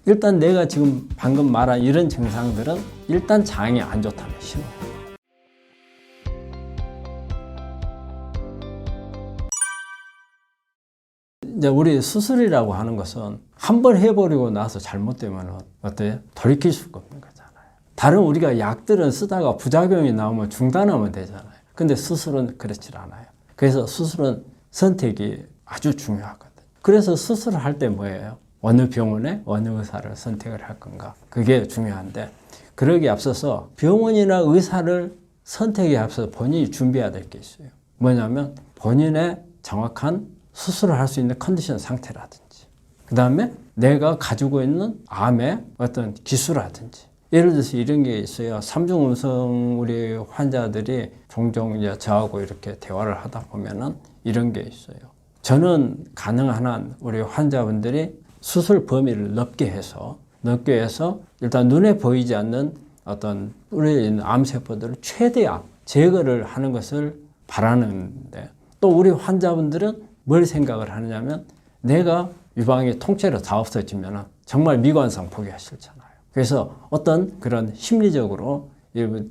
일단 내가 지금 방금 말한 이런 증상들은 일단 장이 안 좋다는 신호예요. 이제 우리 수술이라고 하는 것은 한 번 해버리고 나서 잘못되면 어때요? 돌이킬 수가 없는 거잖아요. 다른 우리가 약들은 쓰다가 부작용이 나오면 중단하면 되잖아요. 근데 수술은 그렇지 않아요. 그래서 수술은 선택이 아주 중요하거든요. 그래서 수술을 할 때 뭐예요? 어느 병원에 어느 의사를 선택을 할 건가? 그게 중요한데, 그러기에 앞서서 병원이나 의사를 선택에 앞서서 본인이 준비해야 될 게 있어요. 뭐냐면 본인의 정확한 수술을 할 수 있는 컨디션 상태라든지, 그 다음에 내가 가지고 있는 암의 어떤 기수라든지, 예를 들어서 이런 게 있어요. 삼중음성 우리 환자들이 종종 이제 저하고 이렇게 대화를 하다 보면은 이런 게 있어요. 저는 가능한 한 우리 환자분들이 수술 범위를 넓게 해서 일단 눈에 보이지 않는 어떤 우리에 있는 암세포들을 최대한 제거를 하는 것을 바라는데, 또 우리 환자분들은 뭘 생각을 하느냐면 내가 유방이 통째로 다 없어지면 정말 미관상 보기 싫잖아요. 그래서 어떤 그런 심리적으로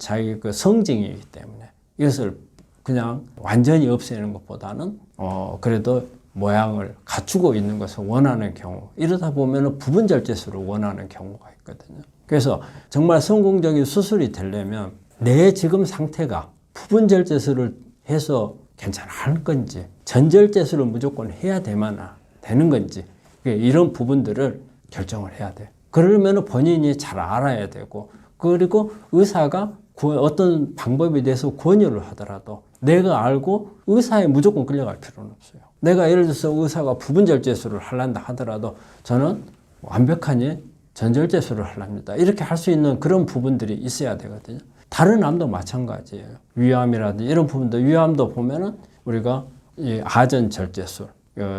자기 그 성징이기 때문에 이것을 그냥 완전히 없애는 것보다는 그래도 모양을 갖추고 있는 것을 원하는 경우, 이러다 보면 부분 절제술을 원하는 경우가 있거든요. 그래서 정말 성공적인 수술이 되려면 내 지금 상태가 부분 절제술을 해서 괜찮을 건지, 전절제술을 무조건 해야 되는 건지, 이런 부분들을 결정을 해야 돼요. 그러면 본인이 잘 알아야 되고, 그리고 의사가 어떤 방법에 대해서 권유를 하더라도 내가 알고 의사에 무조건 끌려갈 필요는 없어요. 내가 예를 들어서 의사가 부분절제술을 하려다 하더라도 저는 완벽하니 전절제술을 하랍니다, 이렇게 할 수 있는 그런 부분들이 있어야 되거든요. 다른 암도 마찬가지예요. 위암이라든지 이런 부분도, 위암도 보면은 우리가 이 아전절제술,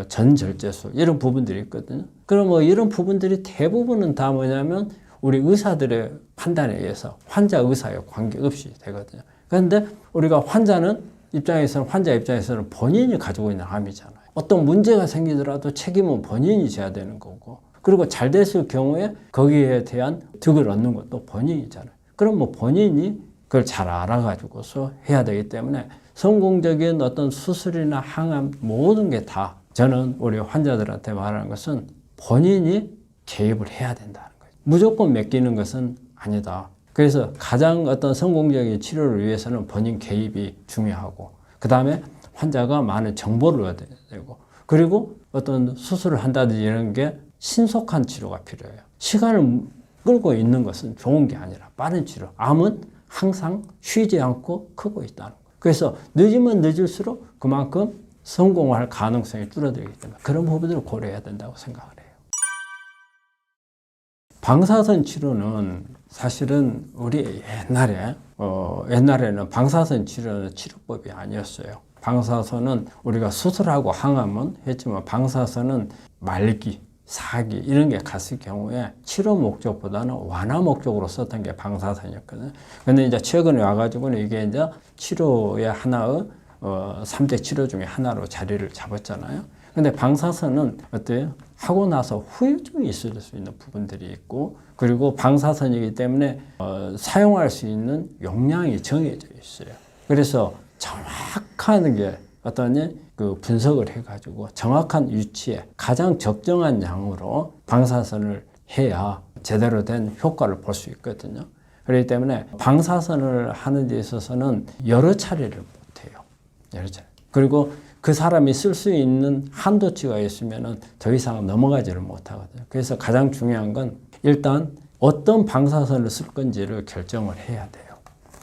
전절제술 이런 부분들이 있거든요. 그럼 뭐 이런 부분들이 대부분은 다 뭐냐면 우리 의사들의 판단에 의해서 환자 의사에 관계없이 되거든요. 그런데 우리가 환자 입장에서는 본인이 가지고 있는 암이잖아요. 어떤 문제가 생기더라도 책임은 본인이 져야 되는 거고, 그리고 잘 됐을 경우에 거기에 대한 득을 얻는 것도 본인이잖아요. 그럼 뭐 본인이 그걸 잘 알아가지고서 해야 되기 때문에 성공적인 어떤 수술이나 항암 모든 게 다 저는 우리 환자들한테 말하는 것은 본인이 개입을 해야 된다는 거예요. 무조건 맡기는 것은 아니다. 그래서 가장 어떤 성공적인 치료를 위해서는 본인 개입이 중요하고, 그 다음에 환자가 많은 정보를 얻어야 되고, 그리고 어떤 수술을 한다든지 이런 게 신속한 치료가 필요해요. 시간을 끌고 있는 것은 좋은 게 아니라 빠른 치료. 암은 항상 쉬지 않고 크고 있다는 거예요. 그래서 늦으면 늦을수록 그만큼 성공할 가능성이 줄어들기 때문에 그런 부분들을 고려해야 된다고 생각을 해요. 방사선 치료는 사실은 우리 옛날에는 방사선 치료는 치료법이 아니었어요. 방사선은 우리가 수술하고 항암은 했지만 방사선은 말기, 사기 이런 게 갔을 경우에 치료 목적보다는 완화 목적으로 썼던 게 방사선이었거든요. 근데 이제 최근에 와가지고는 이게 이제 치료의 하나의 3대 치료 중에 하나로 자리를 잡았잖아요. 근데 방사선은 어때요? 하고 나서 후유증이 있을 수 있는 부분들이 있고, 그리고 방사선이기 때문에 사용할 수 있는 용량이 정해져 있어요. 그래서 정확한 게 그 분석을 해가지고 정확한 위치에 가장 적정한 양으로 방사선을 해야 제대로 된 효과를 볼 수 있거든요. 그렇기 때문에 방사선을 하는 데 있어서는 여러 차례를 못해요. 여러 차례. 그리고 그 사람이 쓸 수 있는 한도치가 있으면 더 이상 넘어가지를 못하거든요. 그래서 가장 중요한 건 일단 어떤 방사선을 쓸 건지를 결정을 해야 돼요.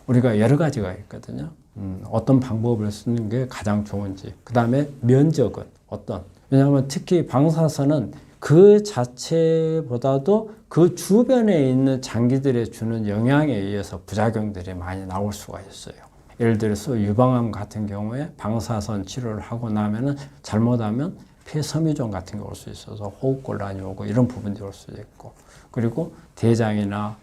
우리가 여러 가지가 있거든요. 어떤 방법을 쓰는 게 가장 좋은지, 그 다음에 면적은 왜냐하면 특히 방사선은 그 자체보다도 그 주변에 있는 장기들에 주는 영향에 의해서 부작용들이 많이 나올 수가 있어요. 예를 들어서 유방암 같은 경우에 방사선 치료를 하고 나면은 잘못하면 폐섬유종 같은 게 올 수 있어서 호흡곤란이 오고 이런 부분들이 올 수도 있고, 그리고 대장이나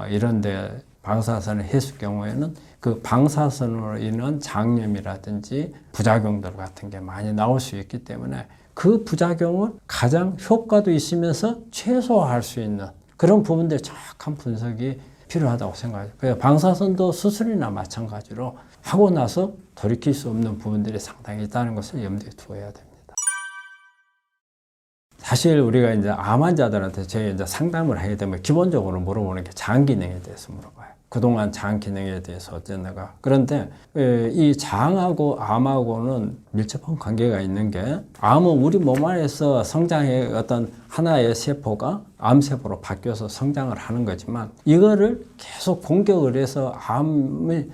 이런 데 방사선을 했을 경우에는 그 방사선으로 인한 장염이라든지 부작용들 같은 게 많이 나올 수 있기 때문에 그 부작용을 가장 효과도 있으면서 최소화할 수 있는 그런 부분들 정확한 분석이 필요하다고 생각해요. 그래서 방사선도 수술이나 마찬가지로 하고 나서 돌이킬 수 없는 부분들이 상당히 있다는 것을 염두에 두어야 됩니다. 사실 우리가 이제 암 환자들한테 저희 이제 상담을 하게 되면 기본적으로 물어보는 게 장 기능에 대해서 물어봐요. 그동안 장 기능에 대해서 어땠는가. 그런데 이 장하고 암하고는 밀접한 관계가 있는 게, 암은 우리 몸 안에서 성장의 어떤 하나의 세포가 암세포로 바뀌어서 성장을 하는 거지만, 이거를 계속 공격을 해서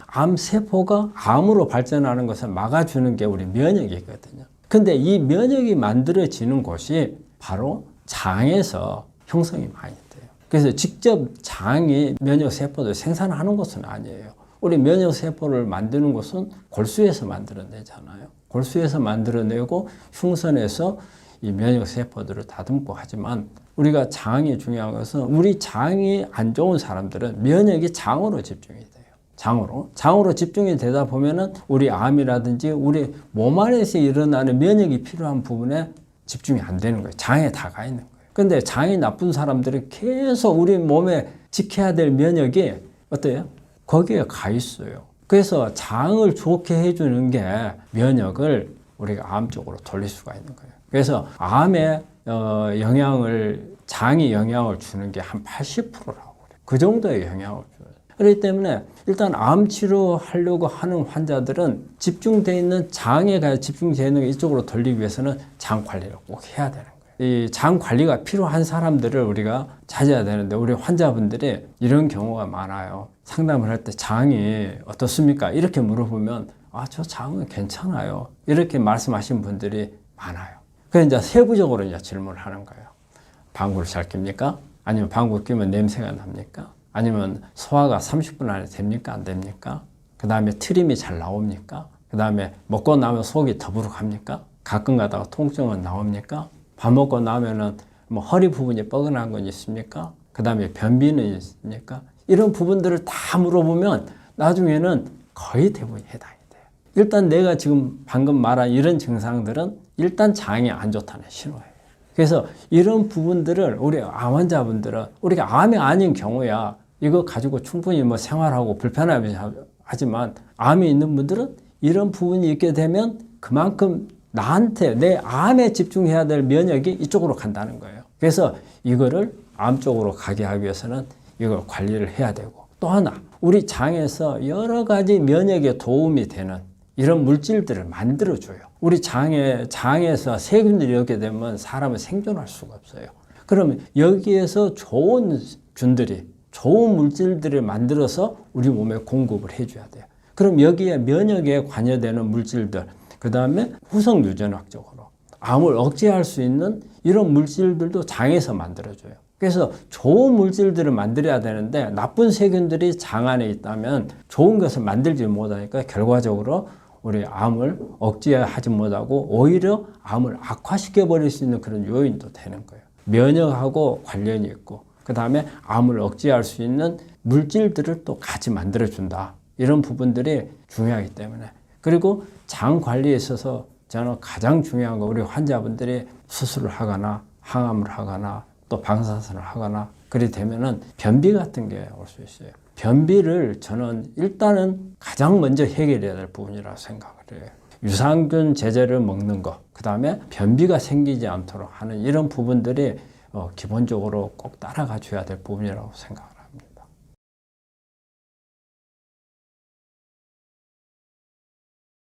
암세포가 암으로 발전하는 것을 막아주는 게 우리 면역이거든요. 근데 이 면역이 만들어지는 곳이 바로 장에서 형성이 많이 돼요. 그래서 직접 장이 면역세포를 생산하는 것은 아니에요. 우리 면역세포를 만드는 것은 골수에서 만들어내잖아요. 골수에서 만들어내고 흉선에서 이 면역세포들을 다듬고 하지만, 우리가 장이 중요한 것은, 우리 장이 안 좋은 사람들은 면역이 장으로 집중이 돼요. 장으로 집중이 되다 보면은 우리 암이라든지 우리 몸 안에서 일어나는 면역이 필요한 부분에 집중이 안 되는 거예요. 장에 다가 있는 거예요. 근데 장이 나쁜 사람들은 계속 우리 몸에 지켜야 될 면역이 어때요? 거기에 가 있어요. 그래서 장을 좋게 해주는 게 면역을 우리가 암 쪽으로 돌릴 수가 있는 거예요. 그래서 암에 장이 영향을 주는 게 한 80%라고 그래요. 그 정도의 영향을 줘요. 그렇기 때문에 일단 암 치료하려고 하는 환자들은 집중되어 있는 장에 집중되어 있는 이쪽으로 돌리기 위해서는 장 관리를 꼭 해야 되는 거예요. 이 장 관리가 필요한 사람들을 우리가 찾아야 되는데, 우리 환자분들이 이런 경우가 많아요. 상담을 할 때 장이 어떻습니까? 이렇게 물어보면 저 장은 괜찮아요, 이렇게 말씀하신 분들이 많아요. 그래서 이제 세부적으로 이제 질문을 하는 거예요. 방구를 잘 낍니까? 아니면 방구 끼면 냄새가 납니까? 아니면 소화가 30분 안에 됩니까? 안 됩니까? 그 다음에 트림이 잘 나옵니까? 그 다음에 먹고 나면 속이 더부룩합니까? 가끔 가다가 통증은 나옵니까? 밥 먹고 나면은 뭐 허리 부분이 뻐근한 건 있습니까? 그 다음에 변비는 있습니까? 이런 부분들을 다 물어보면 나중에는 거의 대부분 해당이 돼요. 일단 내가 지금 방금 말한 이런 증상들은 일단 장이 안 좋다는 신호예요. 그래서 이런 부분들을 우리 암 환자분들은, 우리가 암이 아닌 경우야 이거 가지고 충분히 뭐 생활하고 불편하지만, 암이 있는 분들은 이런 부분이 있게 되면 그만큼 나한테, 내 암에 집중해야 될 면역이 이쪽으로 간다는 거예요. 그래서 이거를 암 쪽으로 가게 하기 위해서는 이걸 관리를 해야 되고, 또 하나, 우리 장에서 여러 가지 면역에 도움이 되는 이런 물질들을 만들어줘요. 우리 장에서 세균들이 이렇게 되면 사람은 생존할 수가 없어요. 그러면 여기에서 좋은 물질들을 만들어서 우리 몸에 공급을 해줘야 돼요. 그럼 여기에 면역에 관여되는 물질들, 그 다음에 후성 유전학적으로 암을 억제할 수 있는 이런 물질들도 장에서 만들어줘요. 그래서 좋은 물질들을 만들어야 되는데, 나쁜 세균들이 장 안에 있다면 좋은 것을 만들지 못하니까 결과적으로 우리 암을 억제하지 못하고 오히려 암을 악화시켜 버릴 수 있는 그런 요인도 되는 거예요. 면역하고 관련이 있고, 그 다음에 암을 억제할 수 있는 물질들을 또 같이 만들어준다. 이런 부분들이 중요하기 때문에. 그리고 장 관리에 있어서 저는 가장 중요한 거, 우리 환자분들이 수술을 하거나 항암을 하거나 또 방사선을 하거나 그리 되면은 변비 같은 게 올 수 있어요. 변비를 저는 일단은 가장 먼저 해결해야 될 부분이라고 생각을 해요. 유산균 제제를 먹는 거, 그 다음에 변비가 생기지 않도록 하는 이런 부분들이 기본적으로 꼭 따라가 줘야 될 부분이라고 생각합니다.